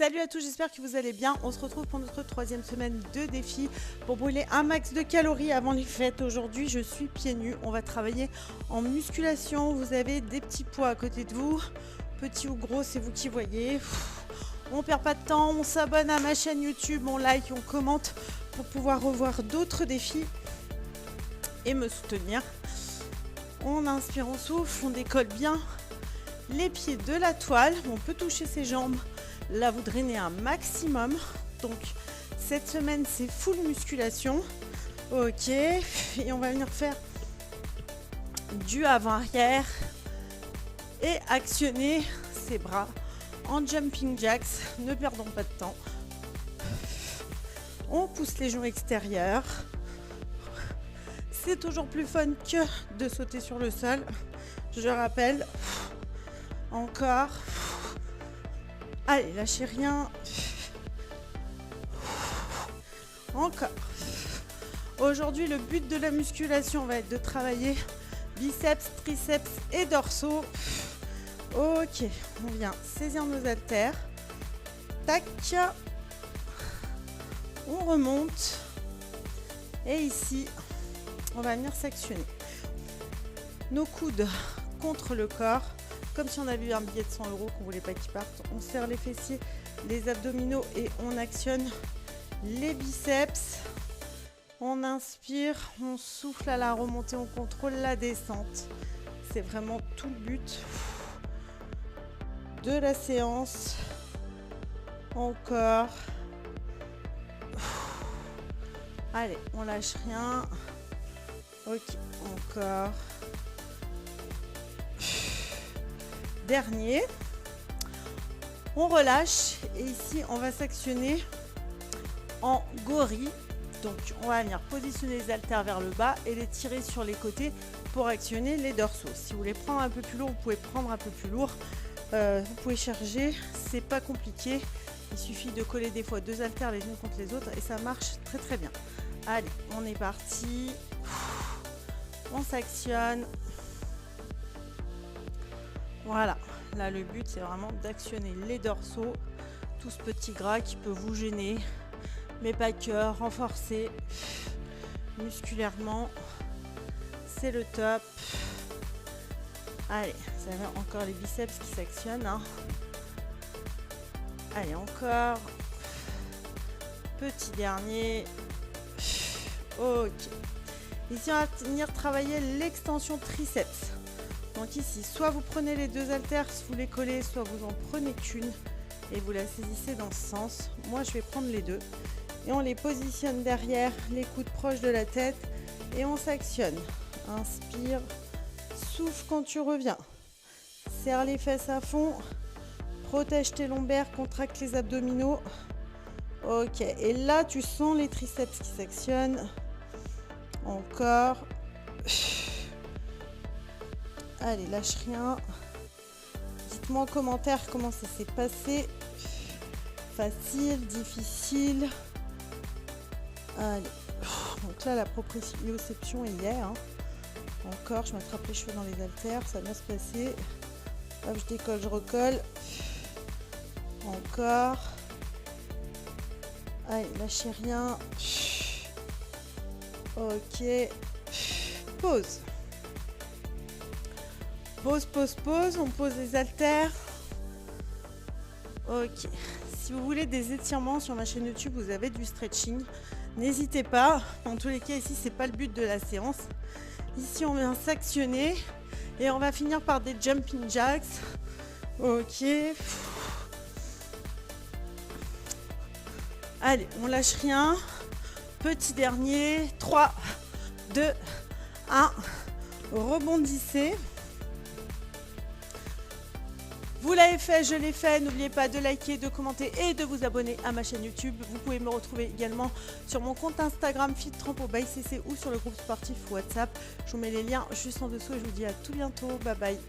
Salut à tous, j'espère que vous allez bien. On se retrouve pour notre troisième semaine de défi pour brûler un max de calories avant les fêtes. Aujourd'hui, je suis pieds nus. On va travailler en musculation. Vous avez des petits poids à côté de vous. Petits ou gros, c'est vous qui voyez. On perd pas de temps, on s'abonne à ma chaîne YouTube, on like, on commente pour pouvoir revoir d'autres défis et me soutenir. On inspire, on souffle, on décolle bien les pieds de la toile. On peut toucher ses jambes. Là, vous drainez un maximum. Donc, cette semaine, c'est full musculation. Ok. Et on va venir faire du avant-arrière et actionner ses bras en jumping jacks. Ne perdons pas de temps. On pousse les genoux extérieurs. C'est toujours plus fun que de sauter sur le sol. Je rappelle. Encore. Allez, lâchez rien. Encore. Aujourd'hui, le but de la musculation va être de travailler biceps, triceps et dorsaux. Ok, on vient saisir nos haltères. Tac. On remonte. Et ici, on va venir s'actionner. Nos coudes contre le corps. Comme si on avait eu un billet de 100 € qu'on ne voulait pas qu'il parte. On serre les fessiers, les abdominaux et on actionne les biceps. On inspire, on souffle à la remontée, on contrôle la descente. C'est vraiment tout le but de la séance. Encore. Allez, on lâche rien. Ok, encore. Dernier, on relâche et ici on va s'actionner en gorille. Donc on va venir positionner les haltères vers le bas et les tirer sur les côtés pour actionner les dorsaux. Si vous voulez prendre un peu plus lourd, vous pouvez prendre un peu plus lourd. Vous pouvez charger, c'est pas compliqué. Il suffit de coller des fois deux haltères les unes contre les autres et ça marche très très bien. Allez, on est parti. On s'actionne. Voilà, là le but c'est vraiment d'actionner les dorsaux, tout ce petit gras qui peut vous gêner, mais pas que, renforcer musculairement, c'est le top. Allez, ça va encore les biceps qui s'actionnent. Hein. Allez, encore. Petit dernier. Ok. Ici on va venir travailler l'extension triceps. Donc ici, soit vous prenez les deux haltères, vous les collez, soit vous en prenez qu'une et vous la saisissez dans ce sens. Moi, je vais prendre les deux et on les positionne derrière, les coudes proches de la tête et on s'actionne. Inspire, souffle quand tu reviens. Serre les fesses à fond, protège tes lombaires, contracte les abdominaux. Ok, et là, tu sens les triceps qui s'actionnent. Encore. Allez, lâche rien. Dites-moi en commentaire comment ça s'est passé. Facile, difficile. Allez. Donc là, la proprioception est hier. Hein. Encore, je m'attrape les cheveux dans les haltères. Ça va bien se passer. Hop, je décolle, je recolle. Encore. Allez, lâchez rien. Ok. Pause. Pause, pause, pause, on pose les haltères. Ok. Si vous voulez des étirements sur ma chaîne YouTube, vous avez du stretching. N'hésitez pas. En tous les cas, ici, c'est pas le but de la séance. Ici, on vient s'actionner et on va finir par des jumping jacks. Ok. Allez, on lâche rien. Petit dernier. 3, 2, 1. Rebondissez. Vous l'avez fait, je l'ai fait. N'oubliez pas de liker, de commenter et de vous abonner à ma chaîne YouTube. Vous pouvez me retrouver également sur mon compte Instagram FitTrampo by CC ou sur le groupe sportif WhatsApp. Je vous mets les liens juste en dessous et je vous dis à tout bientôt. Bye bye.